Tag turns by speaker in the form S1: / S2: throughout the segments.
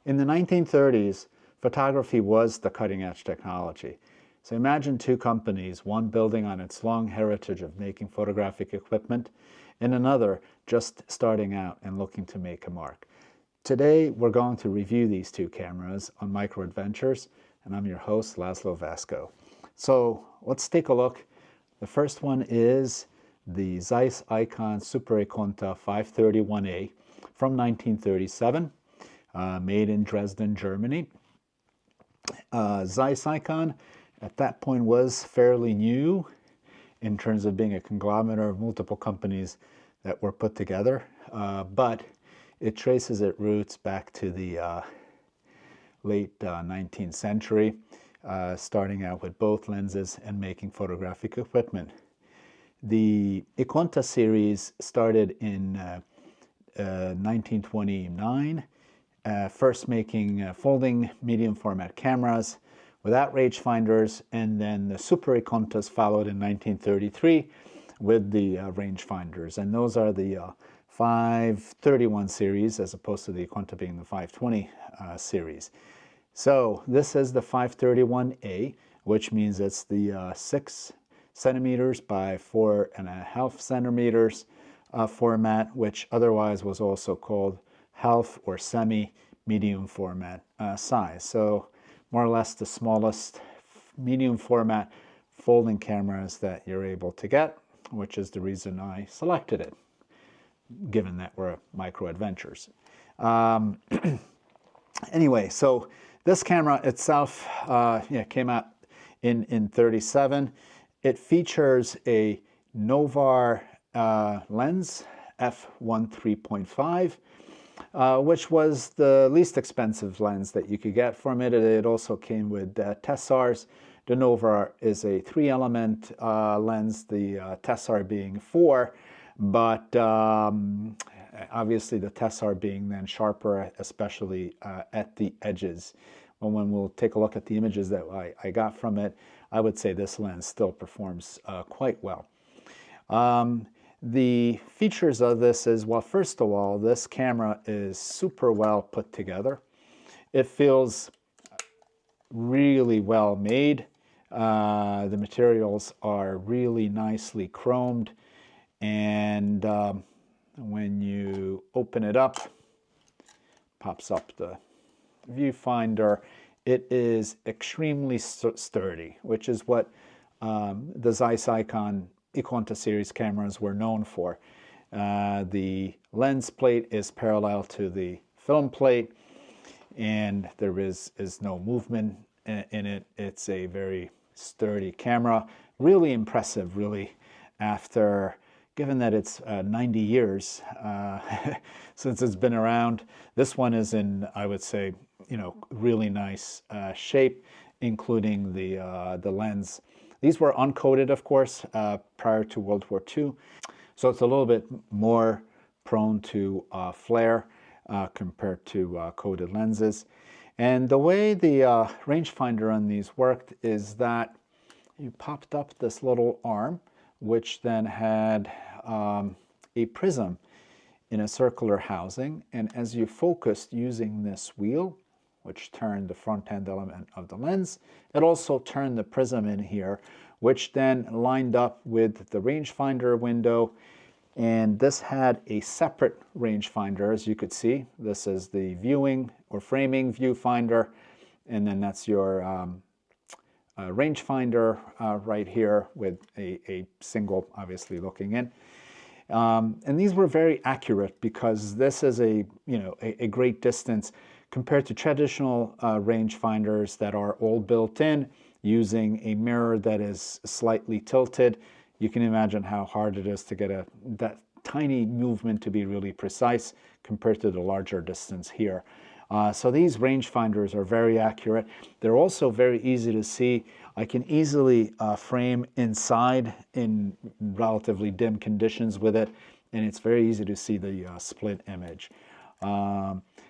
S1: In the 1930s, photography was the cutting-edge technology. So imagine two companies, one building on its long heritage of making photographic equipment, and another just starting out and looking to make a mark. Today, we're going to review these two cameras on Micro Adventures, and I'm your host, Laszlo Vasco. So let's take a look. The first one is the Zeiss Ikon Super Ikonta 531A from 1937, made in Dresden, Germany. Zeiss Ikon at that point was fairly new in terms of being a conglomerate of multiple companies that were put together, but it traces its roots back to the late 19th century, starting out with both lenses and making photographic equipment. The Ikonta series started in 1929, first making folding medium format cameras without rangefinders, and then the Super Ikontas followed in 1933 with the rangefinders, and those are the 531 series as opposed to the Ikonta being the 520 series. So this is the 531A, which means it's the 6 centimeters by 4.5 centimeters format, which otherwise was also called half or semi medium format size. So more or less the smallest medium format folding cameras that you're able to get, which is the reason I selected it, given that we're Micro Adventures. Anyway, so this camera itself came out in 37. It features a Novar lens, f1.3.5, which was the least expensive lens that you could get from it. It also came with Tessars. The Novar is a 3-element lens, the Tessar being 4, but obviously the Tessar being then sharper, especially at the edges. Well, when we'll take a look at the images that I got from it, I would say this lens still performs quite well. The features of this is, well, first of all, this camera is super well put together. It feels really well made. The materials are really nicely chromed, and when you open it up, pops up the viewfinder, it is extremely sturdy, which is what the Zeiss Ikon Ikonta series cameras were known for. The lens plate is parallel to the film plate, and there is no movement in it. It's a very sturdy camera. Really impressive, really, after, given that it's 90 years since it's been around. This one is in, I would say, really nice shape, including the lens. These were uncoated, of course, prior to World War II, so it's a little bit more prone to flare compared to coated lenses. And the way the rangefinder on these worked is that you popped up this little arm, which then had a prism in a circular housing, and as you focused using this wheel, which turned the front end element of the lens, it also turned the prism in here, which then lined up with the rangefinder window. And this had a separate rangefinder, as you could see. This is the viewing or framing viewfinder, and then that's your rangefinder right here with a single, obviously, looking in. And these were very accurate because this is a great distance compared to traditional rangefinders that are all built in using a mirror that is slightly tilted. You can imagine how hard it is to get that tiny movement to be really precise compared to the larger distance here. So these rangefinders are very accurate. They're also very easy to see. I can easily frame inside in relatively dim conditions with it, and it's very easy to see the split image.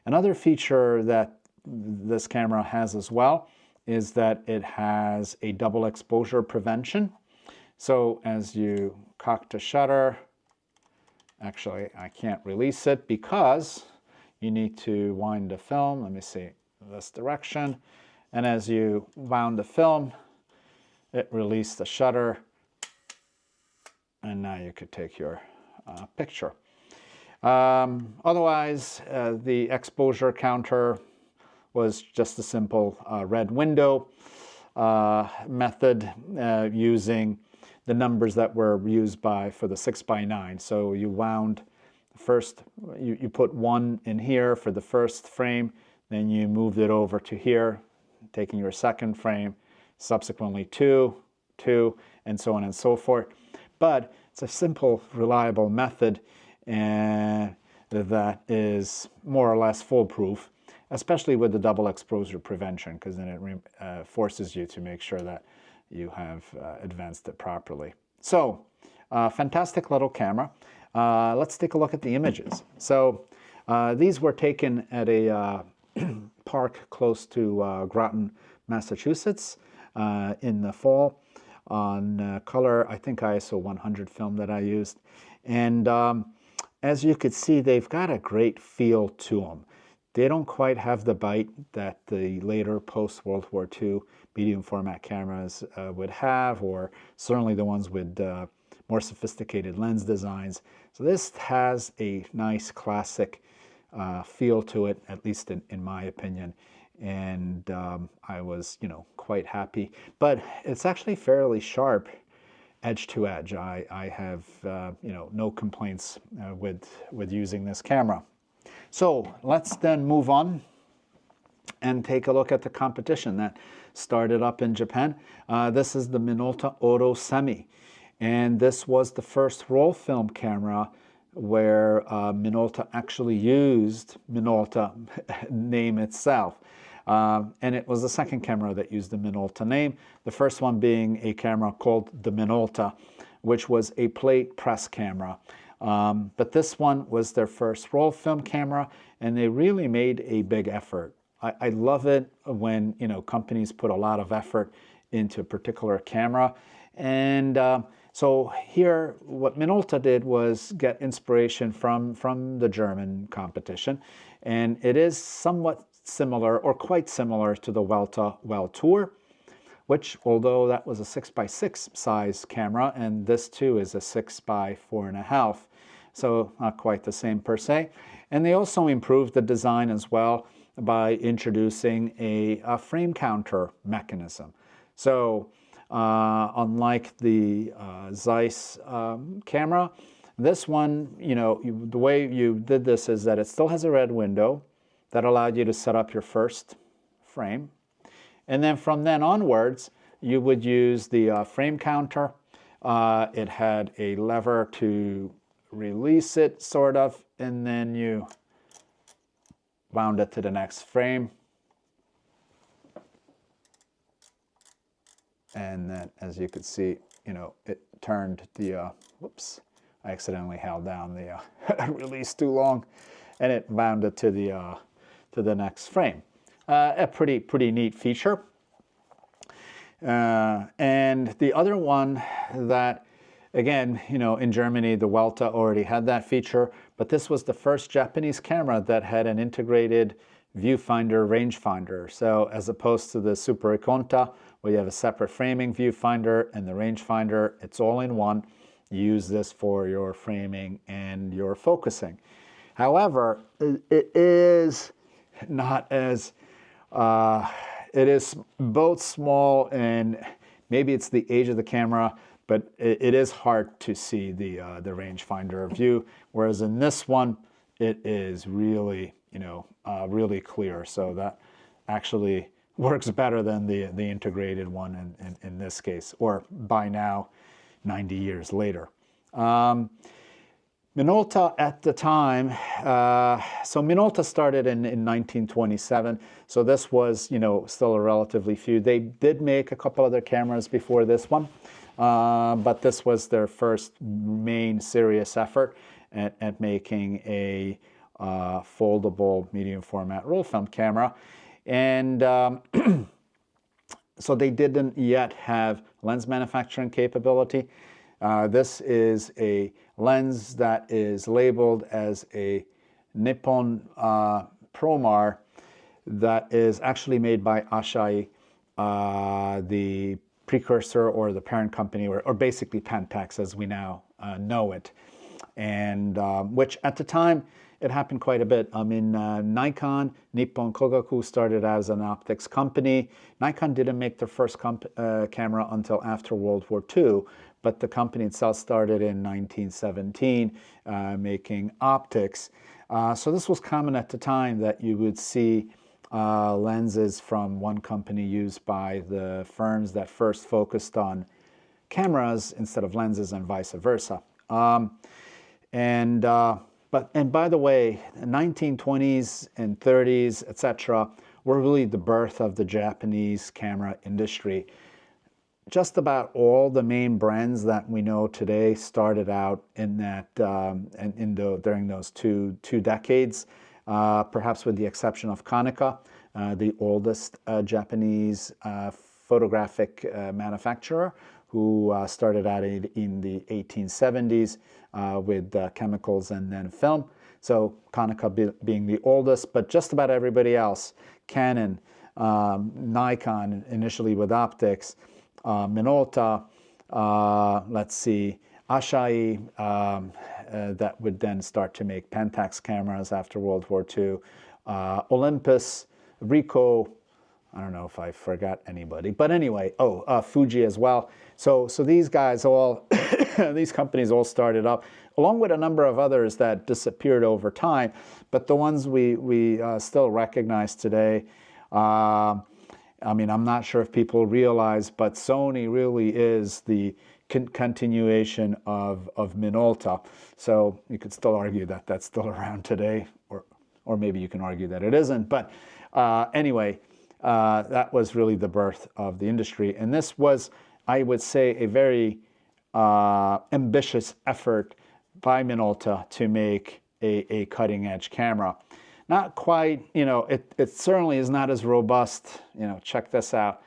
S1: Another feature that this camera has as well is that it has a double exposure prevention. So as you cock the shutter, actually I can't release it because you need to wind the film. Let me see, this direction. And as you wound the film, it released the shutter. And now you could take your picture. Otherwise, the exposure counter was just a simple red window method using the numbers that were used for the 6x9. So you wound first, you put 1 in here for the first frame, then you moved it over to here, taking your second frame, subsequently 2, 2, and so on and so forth. But it's a simple, reliable method and that is more or less foolproof, especially with the double exposure prevention, because then it forces you to make sure that you have advanced it properly. So, fantastic little camera. Let's take a look at the images. So, these were taken at a park close to Groton, Massachusetts in the fall on color, I think ISO 100 film that I used. And as you could see, they've got a great feel to them. They don't quite have the bite that the later post-World War II medium format cameras would have, or certainly the ones with more sophisticated lens designs. So this has a nice classic feel to it, at least in my opinion. And I was, quite happy. But it's actually fairly sharp edge to edge. I have, no complaints with using this camera. So let's then move on and take a look at the competition that started up in Japan. This is the Minolta Oro Semi, and this was the first roll film camera where Minolta actually used Minolta name itself. And it was the second camera that used the Minolta name, the first one being a camera called the Minolta, which was a plate press camera. But this one was their first roll film camera, and they really made a big effort. I love it when companies put a lot of effort into a particular camera. And so here, what Minolta did was get inspiration from the German competition, and it is somewhat similar, or quite similar, to the Welta Well Tour, which, although that was a 6x6 size camera, and this too is a 6x4.5, so not quite the same per se. And they also improved the design as well by introducing a frame counter mechanism. So unlike the Zeiss camera, this one, the way you did this is that it still has a red window that allowed you to set up your first frame. And then from then onwards, you would use the frame counter. It had a lever to release it, sort of, and then you wound it to the next frame. And then, as you could see, it turned the, whoops, I accidentally held down the release too long, and it wound it to the next frame. A pretty neat feature. And the other one that, again, in Germany, the Welta already had that feature, but this was the first Japanese camera that had an integrated viewfinder rangefinder. So as opposed to the Super Ikonta, where you have a separate framing viewfinder and the rangefinder, it's all in one. You use this for your framing and your focusing. However, it is not as, it is both small, and maybe it's the age of the camera, but it is hard to see the rangefinder view, whereas in this one, it is really, really clear. So that actually works better than the integrated one in this case, or by now, 90 years later. Minolta at the time, so Minolta started in 1927, so this was, still a relatively few. They did make a couple other cameras before this one, but this was their first main serious effort at making a foldable medium format roll film camera. And so they didn't yet have lens manufacturing capability. This is a lens that is labeled as a Nippon Promar that is actually made by Asahi, the precursor or the parent company, or basically Pentax as we now know it. And which at the time, it happened quite a bit. I mean, Nikon, Nippon Kogaku started as an optics company. Nikon didn't make their first camera until after World War II, but the company itself started in 1917 making optics. So this was common at the time that you would see lenses from one company used by the firms that first focused on cameras instead of lenses and vice versa. And by the way, the 1920s and 30s, etc., were really the birth of the Japanese camera industry. Just about all the main brands that we know today started out in that during those two decades, perhaps with the exception of Konica, the oldest Japanese photographic manufacturer, who started out in the 1870s with chemicals and then film. So Konica being the oldest, but just about everybody else, Canon, Nikon, initially with optics, Minolta, let's see, Asahi, that would then start to make Pentax cameras after World War II, Olympus, Ricoh, I don't know if I forgot anybody, but anyway, Fuji as well. So these guys all, these companies all started up, along with a number of others that disappeared over time, but the ones we still recognize today, I mean, I'm not sure if people realize, but Sony really is the continuation of Minolta. So you could still argue that that's still around today, or maybe you can argue that it isn't. But anyway, that was really the birth of the industry. And this was, I would say, a very ambitious effort by Minolta to make a cutting-edge camera. Not quite, it certainly is not as robust. Check this out.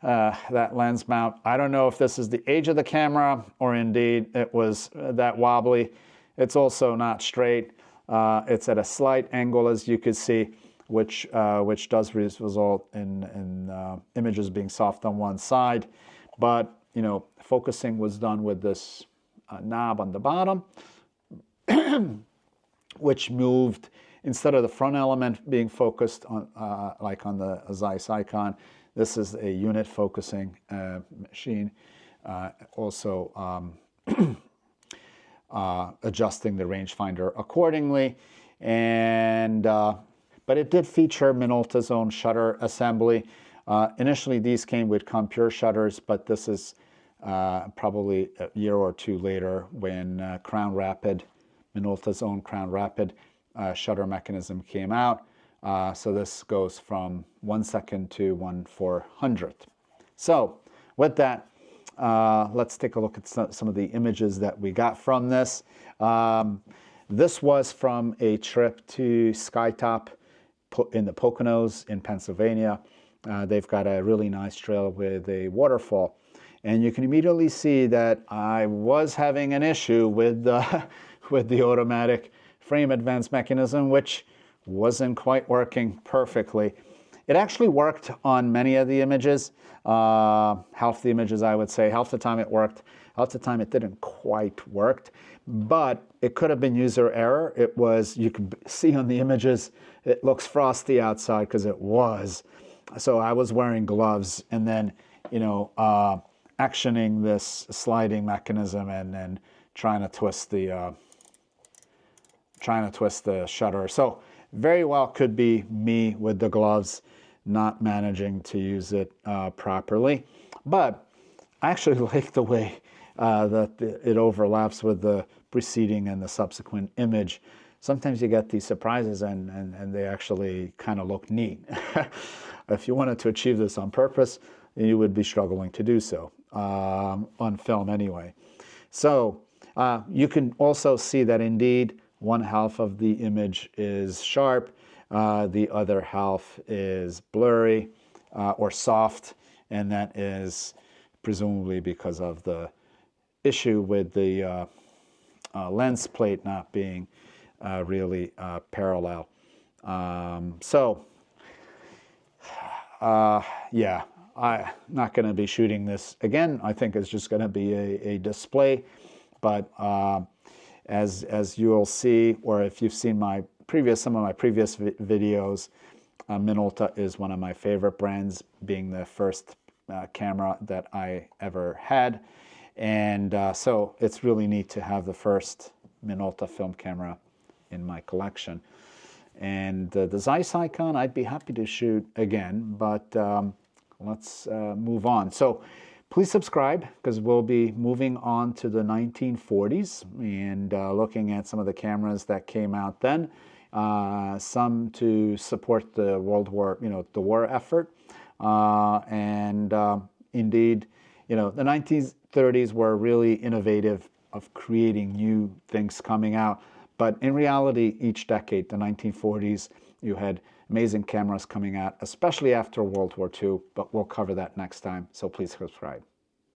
S1: That lens mount. I don't know if this is the age of the camera or indeed it was that wobbly. It's also not straight. It's at a slight angle, as you could see, which does result in images being soft on one side. But, focusing was done with this knob on the bottom, which moved. Instead of the front element being focused on, like on the Zeiss Ikon, this is a unit focusing machine. Also adjusting the rangefinder accordingly. And but it did feature Minolta's own shutter assembly. Initially, these came with compure shutters, but this is probably a year or two later when Crown Rapid, Minolta's own Crown Rapid, shutter mechanism came out. So this goes from 1 second to 1/400th. So with that, let's take a look at some of the images that we got from this. This was from a trip to Skytop in the Poconos in Pennsylvania. They've got a really nice trail with a waterfall. And you can immediately see that I was having an issue with the automatic frame advance mechanism, which wasn't quite working perfectly. It actually worked on many of the images, half the images I would say. Half the time it worked, half the time it didn't quite work, but it could have been user error. It was, you could see on the images, it looks frosty outside because it was. So I was wearing gloves and then, actioning this sliding mechanism and then trying to twist the shutter. So very well could be me with the gloves not managing to use it properly. But I actually like the way that it overlaps with the preceding and the subsequent image. Sometimes you get these surprises and they actually kind of look neat. If you wanted to achieve this on purpose, you would be struggling to do so, on film anyway. So you can also see that indeed one half of the image is sharp, the other half is blurry or soft, and that is presumably because of the issue with the lens plate not being really parallel. Yeah, I'm not going to be shooting this again. I think it's just going to be a display. But as you'll see, or if you've seen some of my previous videos, Minolta is one of my favorite brands, being the first camera that I ever had. And so it's really neat to have the first Minolta film camera in my collection. And the Zeiss Ikon, I'd be happy to shoot again, but let's move on. So please subscribe, because we'll be moving on to the 1940s and looking at some of the cameras that came out then. Some to support the the war effort. Indeed, the 1930s were really innovative of creating new things coming out. But in reality, each decade, the 1940s, you had amazing cameras coming out, especially after World War II. But we'll cover that next time, so please subscribe.